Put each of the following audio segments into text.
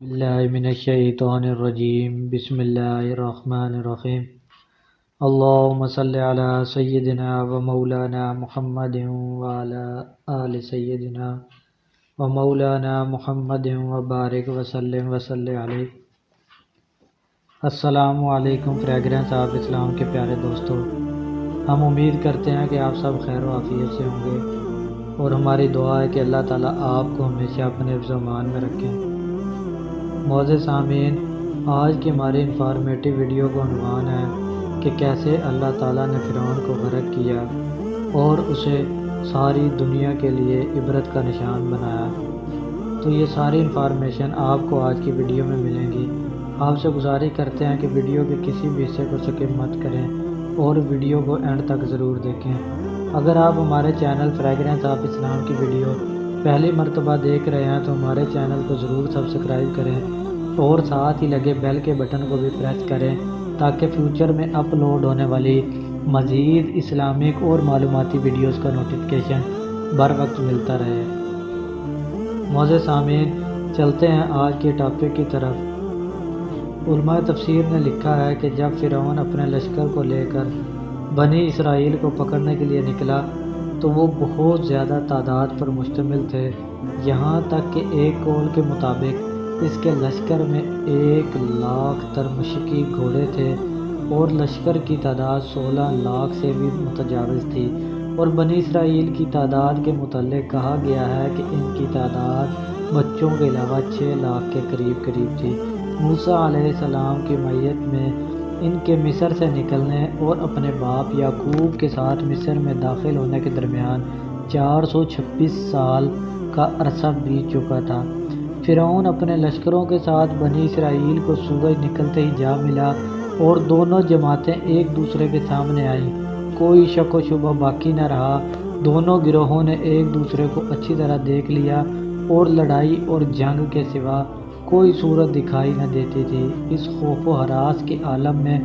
باللہ من الشیطان الرجیم بسم اللہ الرحمن الرحیم اللہم صلی علی سیدنا و مولانا محمد وعلی آل سیدنا و مولانا محمد و بارک وسلم علیہ۔ السلام علیکم فریگرنس آف اسلام کے پیارے دوستو، ہم امید کرتے ہیں کہ آپ سب خیر و عافیت سے ہوں گے، اور ہماری دعا ہے کہ اللہ تعالیٰ آپ کو ہمیشہ اپنے حفظ و امان میں رکھیں۔ معزز سامعین، آج کی ہماری انفارمیٹیو ویڈیو کا عنوان ہے کہ کیسے اللہ تعالیٰ نے فرعون کو غرق کیا اور اسے ساری دنیا کے لیے عبرت کا نشان بنایا۔ تو یہ ساری انفارمیشن آپ کو آج کی ویڈیو میں ملیں گی۔ آپ سے گزارش کرتے ہیں کہ ویڈیو کے کسی بھی حصے کو سکپ مت کریں اور ویڈیو کو اینڈ تک ضرور دیکھیں۔ اگر آپ ہمارے چینل فریگرنس آف اسلام کی ویڈیو پہلی مرتبہ دیکھ رہے ہیں تو ہمارے چینل کو ضرور سبسکرائب کریں اور ساتھ ہی لگے بیل کے بٹن کو بھی پریس کریں تاکہ فیوچر میں اپلوڈ ہونے والی مزید اسلامک اور معلوماتی ویڈیوز کا نوٹیفیکیشن بر وقت ملتا رہے۔ معزز سامعین، چلتے ہیں آج کے ٹاپک کی طرف۔ علماء تفسیر نے لکھا ہے کہ جب فرعون اپنے لشکر کو لے کر بنی اسرائیل کو پکڑنے کے لیے نکلا تو وہ بہت زیادہ تعداد پر مشتمل تھے، یہاں تک کہ ایک قول کے مطابق اس کے لشکر میں 1,00,000 ترمشقی گھوڑے تھے اور لشکر کی تعداد 16 لاکھ سے بھی متجاوز تھی، اور بنی اسرائیل کی تعداد کے متعلق کہا گیا ہے کہ ان کی تعداد بچوں کے علاوہ 6 لاکھ کے قریب تھی۔ موسیٰ علیہ السلام کی معیت میں ان کے مصر سے نکلنے اور اپنے باپ یعقوب کے ساتھ مصر میں داخل ہونے کے درمیان 426 سال کا عرصہ بیت چکا تھا۔ فرعون اپنے لشکروں کے ساتھ بنی اسرائیل کو سورج نکلتے ہی جا ملا اور دونوں جماعتیں ایک دوسرے کے سامنے آئیں، کوئی شک و شبہ باقی نہ رہا، دونوں گروہوں نے ایک دوسرے کو اچھی طرح دیکھ لیا اور لڑائی اور جنگ کے سوا کوئی صورت دکھائی نہ دیتی تھی۔ اس خوف و ہراس کے عالم میں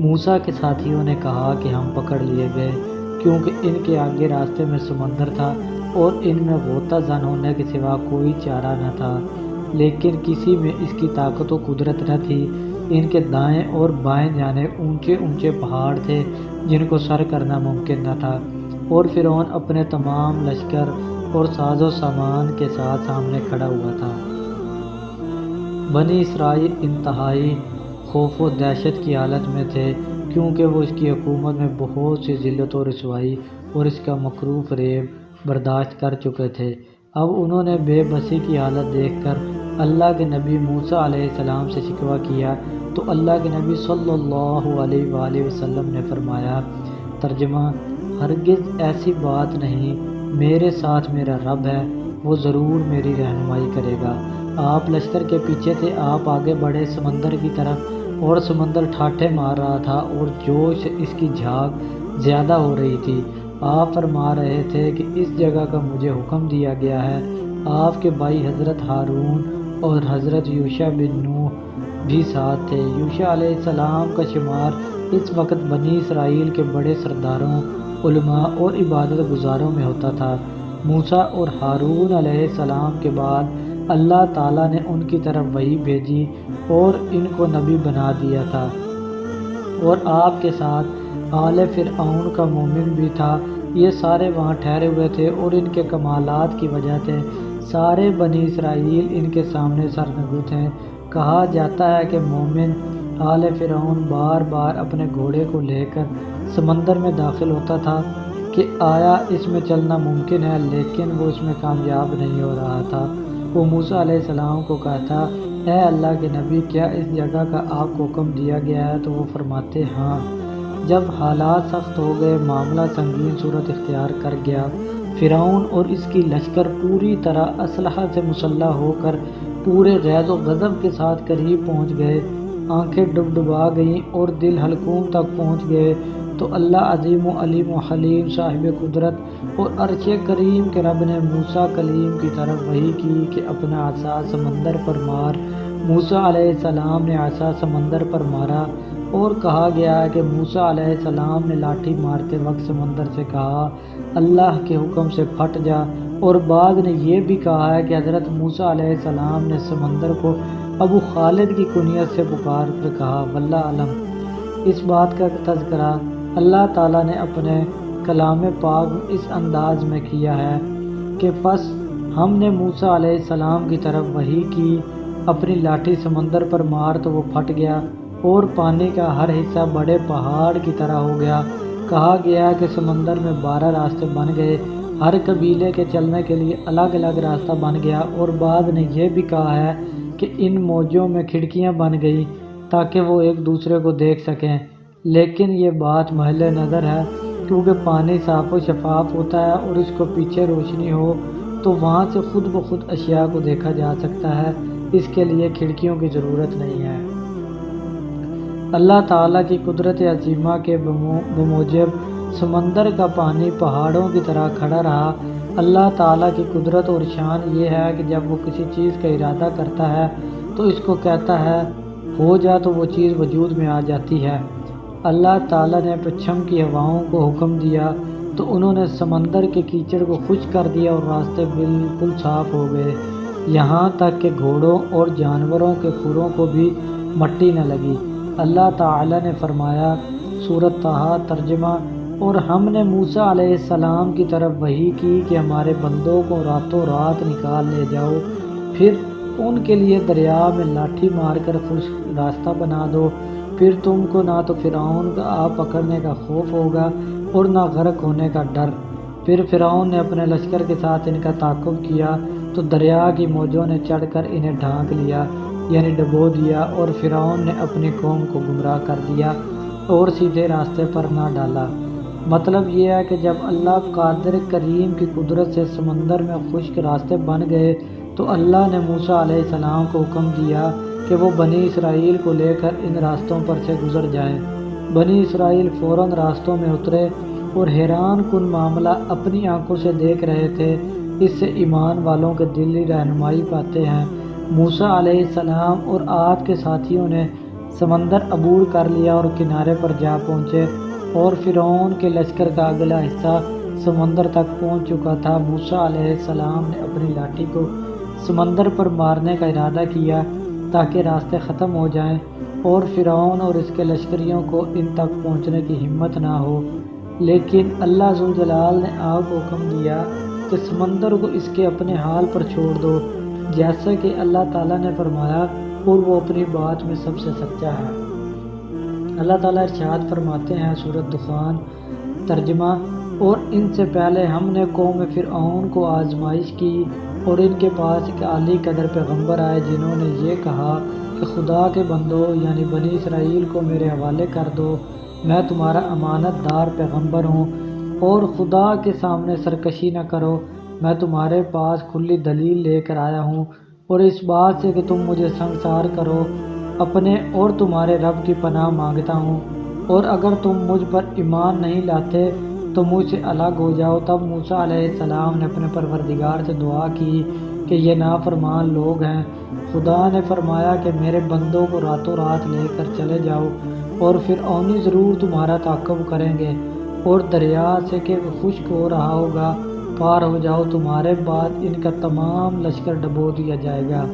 موسیٰ کے ساتھیوں نے کہا کہ ہم پکڑ لیے گئے، کیونکہ ان کے آگے راستے میں سمندر تھا اور ان میں غوطہ زن ہونے کے سوا کوئی چارہ نہ تھا، لیکن کسی میں اس کی طاقت و قدرت نہ تھی۔ ان کے دائیں اور بائیں جانب اونچے اونچے پہاڑ تھے جن کو سر کرنا ممکن نہ تھا، اور فرعون اپنے تمام لشکر اور ساز و سامان کے ساتھ سامنے کھڑا ہوا تھا۔ بنی اسرائیل انتہائی خوف و دہشت کی حالت میں تھے، کیونکہ وہ اس کی حکومت میں بہت سی ذلت و رسوائی اور اس کا مکروہ فریب برداشت کر چکے تھے۔ اب انہوں نے بے بسی کی حالت دیکھ کر اللہ کے نبی موسیٰ علیہ السلام سے شکوہ کیا، تو اللہ کے نبی صلی اللہ علیہ وآلہ وسلم نے فرمایا، ترجمہ: ہرگز ایسی بات نہیں، میرے ساتھ میرا رب ہے، وہ ضرور میری رہنمائی کرے گا۔ آپ لشکر کے پیچھے تھے، آپ آگے بڑھے سمندر کی طرف، اور سمندر ٹھاٹھے مار رہا تھا اور جوش اس کی جھاگ زیادہ ہو رہی تھی۔ آپ فرما رہے تھے کہ اس جگہ کا مجھے حکم دیا گیا ہے۔ آپ کے بھائی حضرت ہارون اور حضرت یوشع بن نون بھی ساتھ تھے۔ یوشع علیہ السلام کا شمار اس وقت بنی اسرائیل کے بڑے سرداروں، علماء اور عبادت گزاروں میں ہوتا تھا۔ موسیٰ اور ہارون علیہ السلام کے بعد اللہ تعالیٰ نے ان کی طرف وحی بھیجی اور ان کو نبی بنا دیا تھا، اور آپ کے ساتھ آل فرعون کا مومن بھی تھا۔ یہ سارے وہاں ٹھہرے ہوئے تھے اور ان کے کمالات کی وجہ سے سارے بنی اسرائیل ان کے سامنے سرنگو تھے۔ کہا جاتا ہے کہ مومن آل فرعون بار بار اپنے گھوڑے کو لے کر سمندر میں داخل ہوتا تھا کہ آیا اس میں چلنا ممکن ہے، لیکن وہ اس میں کامیاب نہیں ہو رہا تھا۔ وہ موسیٰ علیہ السلام کو کہتا، اے اللہ کے نبی، کیا اس جگہ کا آپ کو حکم دیا گیا ہے؟ تو وہ فرماتے، ہاں۔ جب حالات سخت ہو گئے، معاملہ سنگین صورت اختیار کر گیا، فرعون اور اس کی لشکر پوری طرح اسلحہ سے مسلح ہو کر پورے غیظ و غضب کے ساتھ قریب پہنچ گئے، آنکھیں ڈبڈبا گئیں اور دل حلقوم تک پہنچ گئے، تو اللہ عظیم و علیم و حلیم صاحب قدرت اور عرش کریم کے رب نے موسیٰ کلیم کی طرف وحی کی کہ اپنا عصا سمندر پر مار۔ موسیٰ علیہ السلام نے عصا سمندر پر مارا، اور کہا گیا ہے کہ موسیٰ علیہ السلام نے لاٹھی مارتے وقت سمندر سے کہا، اللہ کے حکم سے پھٹ جا، اور بعض نے یہ بھی کہا ہے کہ حضرت موسیٰ علیہ السلام نے سمندر کو ابو خالد کی کنیت سے پکار کر کہا واللہ علم۔ اس بات کا تذکرہ اللہ تعالیٰ نے اپنے کلام پاک میں اس انداز میں کیا ہے کہ پس ہم نے موسیٰ علیہ السلام کی طرف وحی کی، اپنی لاٹھی سمندر پر مار تو وہ پھٹ گیا اور پانی کا ہر حصہ بڑے پہاڑ کی طرح ہو گیا۔ کہا گیا کہ سمندر میں 12 راستے بن گئے، ہر قبیلے کے چلنے کے لیے الگ الگ راستہ بن گیا، اور بعد نے یہ بھی کہا ہے کہ ان موجوں میں کھڑکیاں بن گئی تاکہ وہ ایک دوسرے کو دیکھ سکیں، لیکن یہ بات محل نظر ہے کیونکہ پانی صاف و شفاف ہوتا ہے اور اس کو پیچھے روشنی ہو تو وہاں سے خود بخود اشیاء کو دیکھا جا سکتا ہے، اس کے لیے کھڑکیوں کی ضرورت نہیں ہے۔ اللہ تعالیٰ کی قدرت عظیمہ کے بموجب سمندر کا پانی پہاڑوں کی طرح کھڑا رہا۔ اللہ تعالیٰ کی قدرت اور شان یہ ہے کہ جب وہ کسی چیز کا ارادہ کرتا ہے تو اس کو کہتا ہے ہو جا تو وہ چیز وجود میں آ جاتی ہے۔ اللہ تعالیٰ نے پچھم کی ہواؤں کو حکم دیا تو انہوں نے سمندر کے کیچڑ کو خشک کر دیا اور راستے بالکل صاف ہو گئے، یہاں تک کہ گھوڑوں اور جانوروں کے کھروں کو بھی مٹی نہ لگی۔ اللہ تعالیٰ نے فرمایا، سورۃ طٰہٰ ترجمہ، اور ہم نے موسیٰ علیہ السلام کی طرف وحی کی کہ ہمارے بندوں کو راتوں رات نکال لے جاؤ، پھر ان کے لیے دریا میں لاٹھی مار کر خشک راستہ بنا دو، پھر تم کو نہ تو فرعون کا آ پکڑنے کا خوف ہوگا اور نہ غرق ہونے کا ڈر۔ پھر فرعون نے اپنے لشکر کے ساتھ ان کا تعاقب کیا تو دریا کی موجوں نے چڑھ کر انہیں ڈھانک لیا، یعنی ڈبو دیا، اور فرعون نے اپنی قوم کو گمراہ کر دیا اور سیدھے راستے پر نہ ڈالا۔ مطلب یہ ہے کہ جب اللہ قادر کریم کی قدرت سے سمندر میں خشک راستے بن گئے تو اللہ نے موسیٰ علیہ السلام کو حکم دیا کہ وہ بنی اسرائیل کو لے کر ان راستوں پر سے گزر جائیں۔ بنی اسرائیل فوراً راستوں میں اترے اور حیران کن معاملہ اپنی آنکھوں سے دیکھ رہے تھے۔ اس سے ایمان والوں کے دلی رہنمائی پاتے ہیں۔ موسیٰ علیہ السلام اور عاد کے ساتھیوں نے سمندر عبور کر لیا اور کنارے پر جا پہنچے، اور فرعون کے لشکر کا اگلا حصہ سمندر تک پہنچ چکا تھا۔ موسیٰ علیہ السلام نے اپنی لاٹھی کو سمندر پر مارنے کا ارادہ کیا تاکہ راستے ختم ہو جائیں اور فرعون اور اس کے لشکریوں کو ان تک پہنچنے کی ہمت نہ ہو، لیکن اللہ ذوالجلال نے آگ کو حکم دیا کہ سمندر کو اس کے اپنے حال پر چھوڑ دو، جیسا کہ اللہ تعالیٰ نے فرمایا، اور وہ اپنی بات میں سب سے سچا ہے۔ اللہ تعالیٰ ارشاد فرماتے ہیں، سورۃ دخان ترجمہ، اور ان سے پہلے ہم نے قوم فرعون کو آزمائش کی اور ان کے پاس ایک اعلی قدر پیغمبر آئے جنہوں نے یہ کہا کہ خدا کے بندو یعنی بنی اسرائیل کو میرے حوالے کر دو، میں تمہارا امانت دار پیغمبر ہوں، اور خدا کے سامنے سرکشی نہ کرو، میں تمہارے پاس کھلی دلیل لے کر آیا ہوں، اور اس بات سے کہ تم مجھے سنگسار کرو، اپنے اور تمہارے رب کی پناہ مانگتا ہوں، اور اگر تم مجھ پر ایمان نہیں لاتے تو مجھ سے الگ ہو جاؤ۔ تب موسیٰ علیہ السلام نے اپنے پروردگار سے دعا کی کہ یہ نافرمان لوگ ہیں۔ خدا نے فرمایا کہ میرے بندوں کو راتوں رات لے کر چلے جاؤ، اور فرعونی ضرور تمہارا تعاقب کریں گے، اور دریا سے کہ خشک ہو رہا ہوگا پار ہو جاؤ، تمہارے بعد ان کا تمام لشکر ڈبو دیا جائے گا۔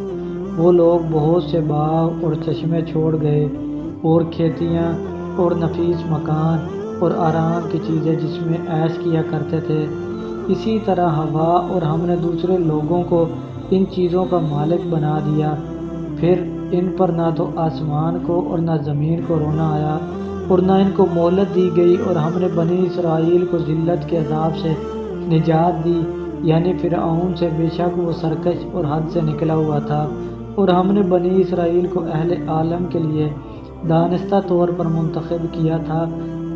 وہ لوگ بہت سے باغ اور چشمے چھوڑ گئے، اور کھیتیاں اور نفیس مکان اور آرام کی چیزیں جس میں عیش کیا کرتے تھے، اسی طرح ہوا اور ہم نے دوسرے لوگوں کو ان چیزوں کا مالک بنا دیا۔ پھر ان پر نہ تو آسمان کو اور نہ زمین کو رونا آیا، اور نہ ان کو مہلت دی گئی، اور ہم نے بنی اسرائیل کو ذلت کے عذاب سے نجات دی، یعنی فرعون سے، بے شک وہ سرکش اور حد سے نکلا ہوا تھا، اور ہم نے بنی اسرائیل کو اہل عالم کے لیے دانستہ طور پر منتخب کیا تھا،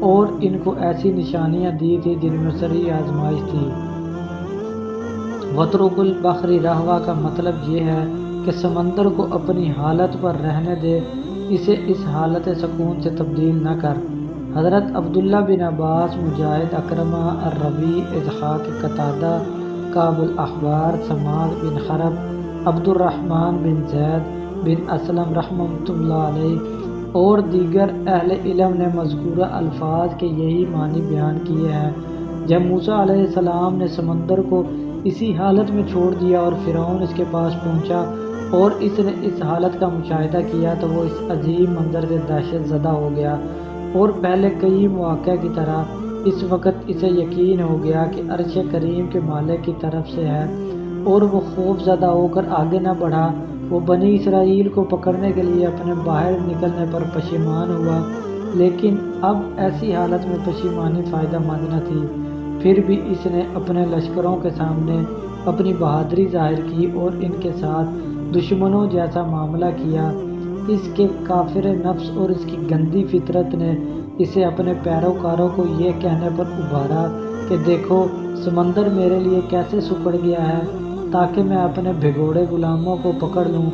اور ان کو ایسی نشانیاں دی تھی جن میں سری آزمائش تھی۔ وَاتْرُكِ الْبَحْرَ رَهْوًا کا مطلب یہ ہے کہ سمندر کو اپنی حالت پر رہنے دے، اسے اس حالت سکون سے تبدیل نہ کر۔ حضرت عبداللہ بن عباس، مجاہد، اکرمہ، الربیع، اضحاک، قتادہ، کعب الاحبار، سماک بن حرب، عبد الرحمن بن زید بن اسلم رحمۃ اللہ علیہ اور دیگر اہل علم نے مذکورہ الفاظ کے یہی معنی بیان کیے ہیں۔ جب موسیٰ علیہ السلام نے سمندر کو اسی حالت میں چھوڑ دیا اور فرعون اس کے پاس پہنچا اور اس نے اس حالت کا مشاہدہ کیا تو وہ اس عظیم منظر سے دہشت زدہ ہو گیا، اور پہلے کئی مواقع کی طرح اس وقت اسے یقین ہو گیا کہ عرش کریم کے مالک کی طرف سے ہے، اور وہ خوف زدہ ہو کر آگے نہ بڑھا۔ وہ بنی اسرائیل کو پکڑنے کے لیے اپنے باہر نکلنے پر پشیمان ہوا، لیکن اب ایسی حالت میں پشیمانی فائدہ مند نہ تھی۔ پھر بھی اس نے اپنے لشکروں کے سامنے اپنی بہادری ظاہر کی اور ان کے ساتھ دشمنوں جیسا معاملہ کیا۔ اس کے کافر نفس اور اس کی گندی فطرت نے اسے اپنے پیروکاروں کو یہ کہنے پر ابھارا کہ دیکھو سمندر میرے لیے کیسے سکڑ گیا ہے، تاکہ میں اپنے بھگوڑے غلاموں کو پکڑ لوں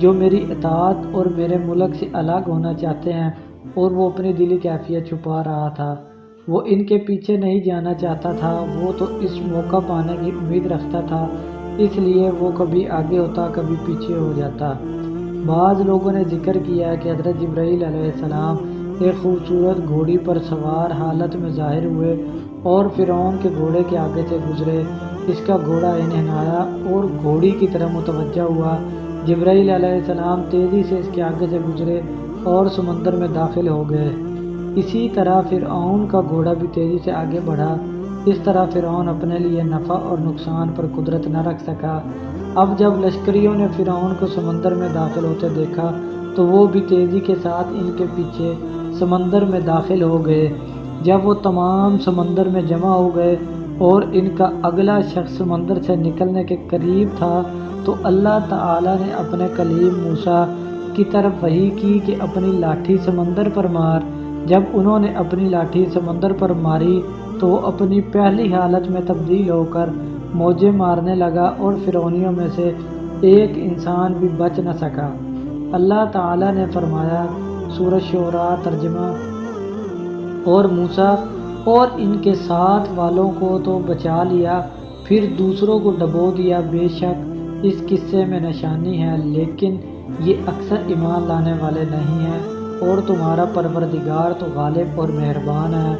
جو میری اطاعت اور میرے ملک سے الگ ہونا چاہتے ہیں۔ اور وہ اپنی دلی کیفیت چھپا رہا تھا، وہ ان کے پیچھے نہیں جانا چاہتا تھا، وہ تو اس موقع پانے کی امید رکھتا تھا، اس لیے وہ کبھی آگے ہوتا کبھی پیچھے ہو جاتا۔ بعض لوگوں نے ذکر کیا ہے کہ حضرت جبرائیل علیہ السلام ایک خوبصورت گھوڑی پر سوار حالت میں ظاہر ہوئے اور فرعون کے گھوڑے کے آگے سے گزرے۔ اس کا گھوڑا انحنایا اور گھوڑی کی طرف متوجہ ہوا۔ جبرائیل علیہ السلام تیزی سے اس کے آگے سے گزرے اور سمندر میں داخل ہو گئے۔ اسی طرح فرعون کا گھوڑا بھی تیزی سے آگے بڑھا۔ اس طرح فرعون اپنے لیے نفع اور نقصان پر قدرت نہ رکھ سکا۔ اب جب لشکریوں نے فرعون کو سمندر میں داخل ہوتے دیکھا تو وہ بھی تیزی کے ساتھ ان کے پیچھے سمندر میں داخل ہو گئے۔ جب وہ تمام سمندر میں جمع ہو گئے اور ان کا اگلا شخص سمندر سے نکلنے کے قریب تھا تو اللہ تعالیٰ نے اپنے کلیم موسیٰ کی طرف وحی کی کہ اپنی لاٹھی سمندر پر مار۔ جب انہوں نے اپنی لاٹھی سمندر پر ماری تو وہ اپنی پہلی حالت میں تبدیل ہو کر موجیں مارنے لگا اور فرعونیوں میں سے ایک انسان بھی بچ نہ سکا۔ اللہ تعالیٰ نے فرمایا، سورۃ شعراء ترجمہ: اور موسیٰ اور ان کے ساتھ والوں کو تو بچا لیا، پھر دوسروں کو ڈبو دیا۔ بے شک اس قصے میں نشانی ہے، لیکن یہ اکثر ایمان لانے والے نہیں ہیں، اور تمہارا پروردگار تو غالب اور مہربان ہے۔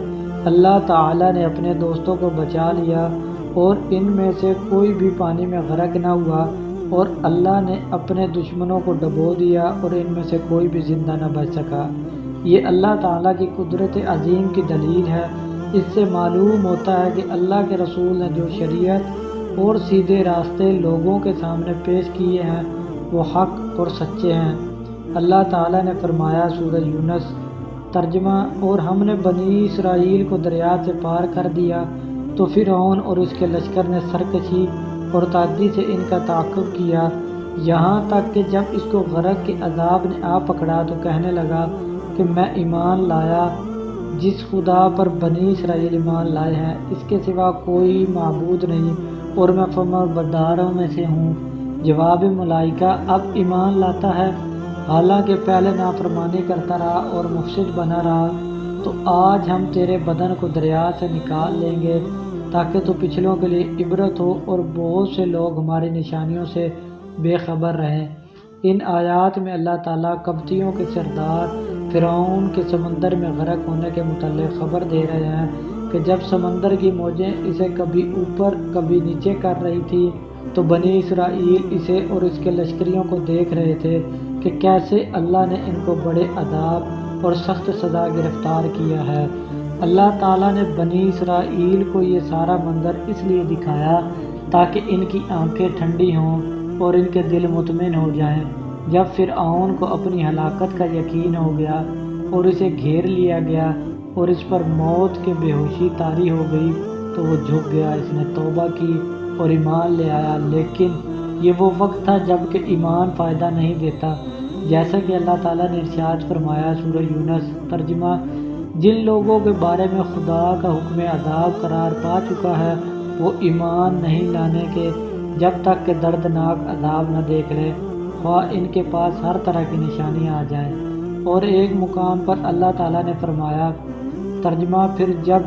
اللہ تعالیٰ نے اپنے دوستوں کو بچا لیا اور ان میں سے کوئی بھی پانی میں غرق نہ ہوا، اور اللہ نے اپنے دشمنوں کو ڈبو دیا اور ان میں سے کوئی بھی زندہ نہ بچ سکا۔ یہ اللہ تعالیٰ کی قدرت عظیم کی دلیل ہے۔ اس سے معلوم ہوتا ہے کہ اللہ کے رسول نے جو شریعت اور سیدھے راستے لوگوں کے سامنے پیش کیے ہیں وہ حق اور سچے ہیں۔ اللہ تعالیٰ نے فرمایا، سورہ یونس ترجمہ: اور ہم نے بنی اسرائیل کو دریا سے پار کر دیا تو فرعون اور اس کے لشکر نے سرکشی اور تعدی سے ان کا تعاقب کیا، یہاں تک کہ جب اس کو غرق کے عذاب نے آ پکڑا تو کہنے لگا کہ میں ایمان لایا جس خدا پر بنی اسرائیل ایمان لائے ہیں، اس کے سوا کوئی معبود نہیں، اور میں فرمانبرداروں میں سے ہوں۔ جواب ملائکہ: اب ایمان لاتا ہے، حالانکہ پہلے نافرمانی کرتا رہا اور مفسد بنا رہا، تو آج ہم تیرے بدن کو دریا سے نکال لیں گے تاکہ تو پچھلوں کے لیے عبرت ہو اور بہت سے لوگ ہماری نشانیوں سے بے خبر رہیں۔ ان آیات میں اللہ تعالیٰ قبطیوں کے سردار فرعون کے سمندر میں غرق ہونے کے متعلق خبر دے رہے ہیں کہ جب سمندر کی موجیں اسے کبھی اوپر کبھی نیچے کر رہی تھی تو بنی اسرائیل اسے اور اس کے لشکریوں کو دیکھ رہے تھے کہ کیسے اللہ نے ان کو بڑے عذاب اور سخت سزا گرفتار کیا ہے۔ اللہ تعالیٰ نے بنی اسرائیل کو یہ سارا منظر اس لیے دکھایا تاکہ ان کی آنکھیں ٹھنڈی ہوں اور ان کے دل مطمئن ہو جائیں۔ جب فرعون کو اپنی ہلاکت کا یقین ہو گیا اور اسے گھیر لیا گیا اور اس پر موت کے بے ہوشی طاری ہو گئی تو وہ جھک گیا، اس نے توبہ کی اور ایمان لے آیا، لیکن یہ وہ وقت تھا جب کہ ایمان فائدہ نہیں دیتا، جیسا کہ اللہ تعالیٰ نے ارشاد فرمایا، سورہ یونس ترجمہ: جن لوگوں کے بارے میں خدا کا حکم عذاب قرار پا چکا ہے وہ ایمان نہیں لانے کے جب تک کہ دردناک عذاب نہ دیکھ لے، خواہ ان کے پاس ہر طرح کی نشانیاں آ جائیں۔ اور ایک مقام پر اللہ تعالیٰ نے فرمایا، ترجمہ: پھر جب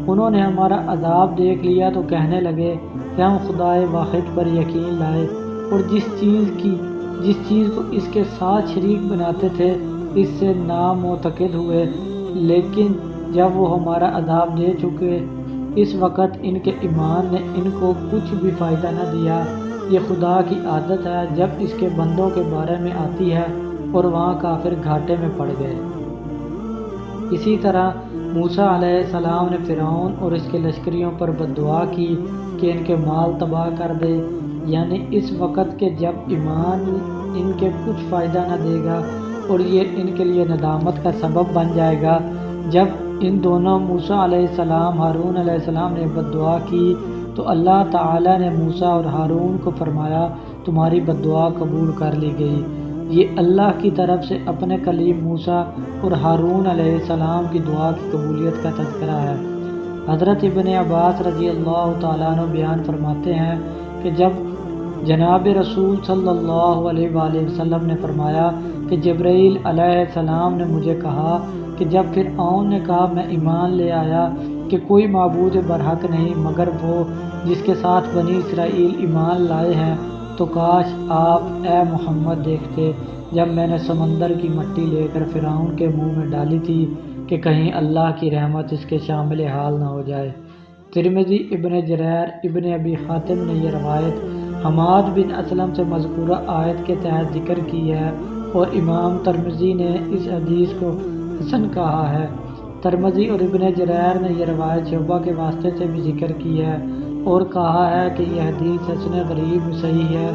انہوں نے ہمارا عذاب دیکھ لیا تو کہنے لگے کہ ہم خدائے واحد پر یقین لائے اور جس چیز کو اس کے ساتھ شریک بناتے تھے اس سے نامعتقد ہوئے، لیکن جب وہ ہمارا عذاب دے چکے اس وقت ان کے ایمان نے ان کو کچھ بھی فائدہ نہ دیا، یہ خدا کی عادت ہے جب اس کے بندوں کے بارے میں آتی ہے اور وہاں کافر گھاٹے میں پڑ گئے۔ اسی طرح موسیٰ علیہ السلام نے فرعون اور اس کے لشکریوں پر بد دعا کی کہ ان کے مال تباہ کر دے، یعنی اس وقت کہ جب ایمان ان کے کچھ فائدہ نہ دے گا اور یہ ان کے لیے ندامت کا سبب بن جائے گا۔ جب ان دونوں موسیٰ علیہ السلام ہارون علیہ السلام نے بد دعا کی تو اللہ تعالیٰ نے موسیٰ اور ہارون کو فرمایا تمہاری بد دعا قبول کر لی گئی۔ یہ اللہ کی طرف سے اپنے کلیم موسیٰ اور ہارون علیہ السلام کی دعا کی قبولیت کا تذکرہ ہے۔ حضرت ابن عباس رضی اللہ تعالیٰ عنہ بیان فرماتے ہیں کہ جب جناب رسول صلی اللہ علیہ وآلہ وسلم نے فرمایا کہ جبرائیل علیہ السلام نے مجھے کہا کہ جب فرعون نے کہا میں ایمان لے آیا کہ کوئی معبود برحق نہیں مگر وہ جس کے ساتھ بنی اسرائیل ایمان لائے ہیں، تو کاش آپ اے محمد دیکھتے جب میں نے سمندر کی مٹی لے کر فرعون کے منہ میں ڈالی تھی کہ کہیں اللہ کی رحمت اس کے شامل حال نہ ہو جائے۔ ترمذی، ابن جریر، ابن ابی حاتم نے یہ روایت حماد بن اسلم سے مذکورہ آیت کے تحت ذکر کی ہے اور امام ترمذی نے اس حدیث کو حسن کہا ہے۔ ترمذی اور ابن جریر نے یہ روایت شعبہ کے واسطے سے بھی ذکر کی ہے اور کہا ہے کہ یہ حدیث حسن غریب میں صحیح ہے،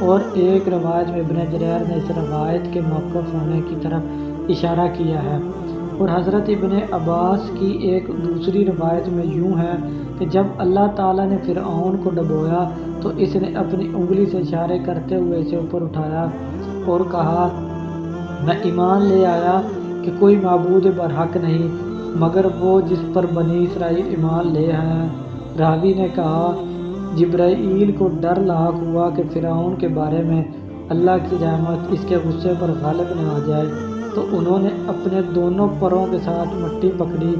اور ایک روایت میں ابن جریر نے اس روایت کے موقوف ہونے کی طرف اشارہ کیا ہے۔ اور حضرت ابن عباس کی ایک دوسری روایت میں یوں ہے کہ جب اللہ تعالیٰ نے فرعون کو ڈبویا تو اس نے اپنی انگلی سے اشارے کرتے ہوئے اسے اوپر اٹھایا اور کہا میں ایمان لے آیا کہ کوئی معبود برحق نہیں مگر وہ جس پر بنی اسرائیل ایمان لے ہیں۔ راوی نے کہا جبرائیل کو ڈر لاحق ہوا کہ فرعون کے بارے میں اللہ کی رحمت اس کے غصے پر غالب نہ آ جائے، تو انہوں نے اپنے دونوں پروں کے ساتھ مٹی پکڑی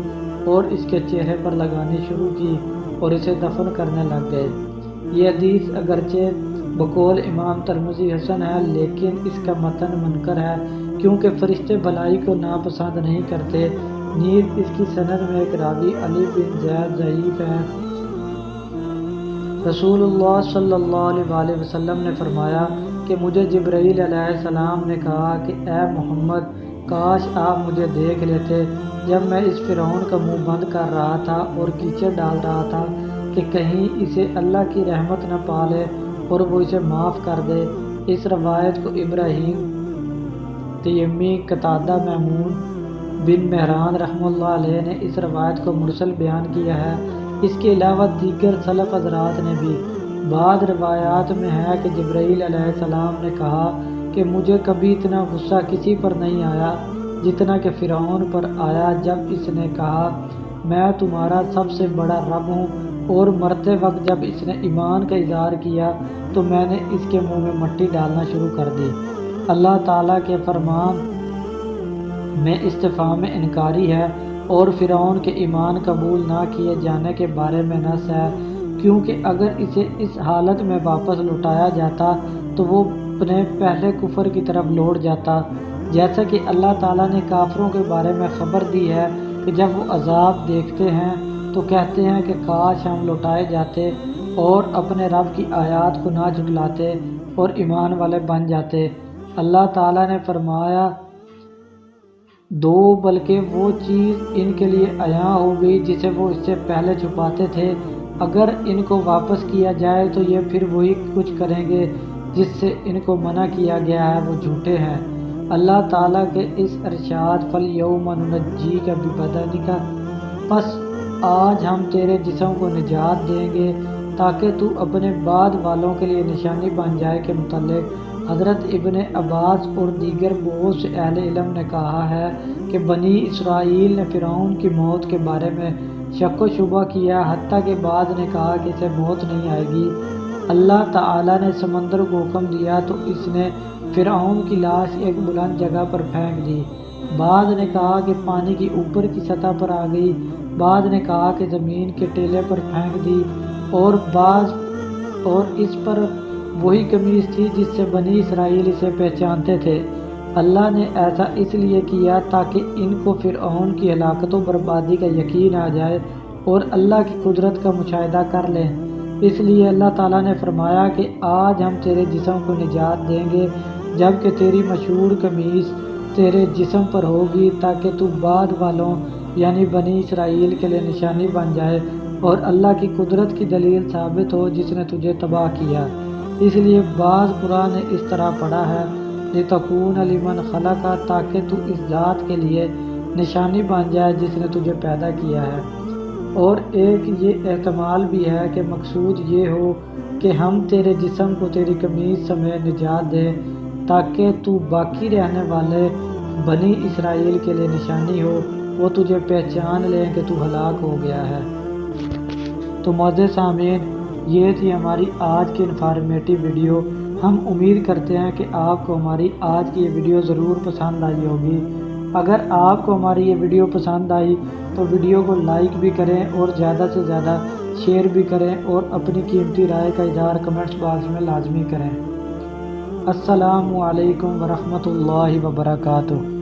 اور اس کے چہرے پر لگانی شروع کی اور اسے دفن کرنے لگ گئے۔ یہ حدیث اگرچہ بقول امام ترمذی حسن ہے لیکن اس کا متن منکر ہے کیونکہ فرشتے بھلائی کو ناپسند نہیں کرتے، نیز اس کی سند میں ایک راوی علی بن زید ضعیف ہے۔ رسول اللہ صلی اللہ علیہ وآلہ وسلم نے فرمایا کہ مجھے جبرائیل علیہ السلام نے کہا کہ اے محمد کاش آپ مجھے دیکھ لیتے جب میں اس فرعون کا منہ بند کر رہا تھا اور کیچڑ ڈال رہا تھا کہ کہیں اسے اللہ کی رحمت نہ پالے اور وہ اسے معاف کر دے۔ اس روایت کو ابراہیم تیمی، قتادہ، میمون بن مہران رحمہ اللہ علیہ نے اس روایت کو مرسل بیان کیا ہے۔ اس کے علاوہ دیگر سلف حضرات نے بھی۔ بعض روایات میں ہے کہ جبرائیل علیہ السلام نے کہا کہ مجھے کبھی اتنا غصہ کسی پر نہیں آیا جتنا کہ فرعون پر آیا جب اس نے کہا میں تمہارا سب سے بڑا رب ہوں، اور مرتے وقت جب اس نے ایمان کا اظہار کیا تو میں نے اس کے منہ میں مٹی ڈالنا شروع کر دی۔ اللہ تعالیٰ کے فرمان میں استفہام انکاری ہے اور فرعون کے ایمان قبول نہ کیے جانے کے بارے میں نص ہے، کیونکہ اگر اسے اس حالت میں واپس لوٹایا جاتا تو وہ اپنے پہلے کفر کی طرف لوٹ جاتا، جیسا کہ اللہ تعالیٰ نے کافروں کے بارے میں خبر دی ہے کہ جب وہ عذاب دیکھتے ہیں تو کہتے ہیں کہ کاش ہم لوٹائے جاتے اور اپنے رب کی آیات کو نہ جھٹلاتے اور ایمان والے بن جاتے۔ اللہ تعالیٰ نے فرمایا دو بلکہ وہ چیز ان کے لیے عیاں ہو گئی جسے وہ اس سے پہلے چھپاتے تھے، اگر ان کو واپس کیا جائے تو یہ پھر وہی کچھ کریں گے جس سے ان کو منع کیا گیا ہے، وہ جھوٹے ہیں۔ اللہ تعالیٰ کے اس ارشاد فَالْيَوْمَ نُنَجِّيكَ بِبَدَنِكَ، پس آج ہم تیرے جسم کو نجات دیں گے تاکہ تو اپنے بعد والوں کے لیے نشانی بن جائے کے متعلق حضرت ابن عباس اور دیگر بہت سے اہل علم نے کہا ہے کہ بنی اسرائیل نے فرعون کی موت کے بارے میں شک و شبہ کیا، حتیٰ کہ بعض نے کہا کہ اسے موت نہیں آئے گی۔ اللہ تعالیٰ نے سمندر کو حکم دیا تو اس نے فرعون کی لاش ایک بلند جگہ پر پھینک دی، بعض نے کہا کہ پانی کی اوپر کی سطح پر آ گئی، بعض نے کہا کہ زمین کے ٹیلے پر پھینک دی، اور اس پر وہی قمیص تھی جس سے بنی اسرائیل اسے پہچانتے تھے۔ اللہ نے ایسا اس لیے کیا تاکہ ان کو فرعون کی ہلاکت و بربادی کا یقین آ جائے اور اللہ کی قدرت کا مشاہدہ کر لیں۔ اس لیے اللہ تعالیٰ نے فرمایا کہ آج ہم تیرے جسم کو نجات دیں گے جب کہ تیری مشہور قمیص تیرے جسم پر ہوگی، تاکہ تو بعد والوں یعنی بنی اسرائیل کے لیے نشانی بن جائے اور اللہ کی قدرت کی دلیل ثابت ہو جس نے تجھے تباہ کیا۔ اس لیے بعض قرآن نے اس طرح پڑھا ہے لِتَكُونَ لِمَنْ خَلَقَ، تاکہ تو اس ذات کے لیے نشانی بن جائے جس نے تجھے پیدا کیا ہے۔ اور ایک یہ احتمال بھی ہے کہ مقصود یہ ہو کہ ہم تیرے جسم کو تیری قمیص سمیت نجات دیں تاکہ تو باقی رہنے والے بنی اسرائیل کے لیے نشانی ہو، وہ تجھے پہچان لیں کہ تو ہلاک ہو گیا ہے۔ تو معزز سامعین، یہ تھی ہماری آج کی انفارمیٹیو ویڈیو۔ ہم امید کرتے ہیں کہ آپ کو ہماری آج کی یہ ویڈیو ضرور پسند آئی ہوگی۔ اگر آپ کو ہماری یہ ویڈیو پسند آئی تو ویڈیو کو لائک بھی کریں اور زیادہ سے زیادہ شیئر بھی کریں اور اپنی قیمتی رائے کا اظہار کمنٹس باکس میں لازمی کریں۔ السلام علیکم ورحمۃ اللہ وبرکاتہ۔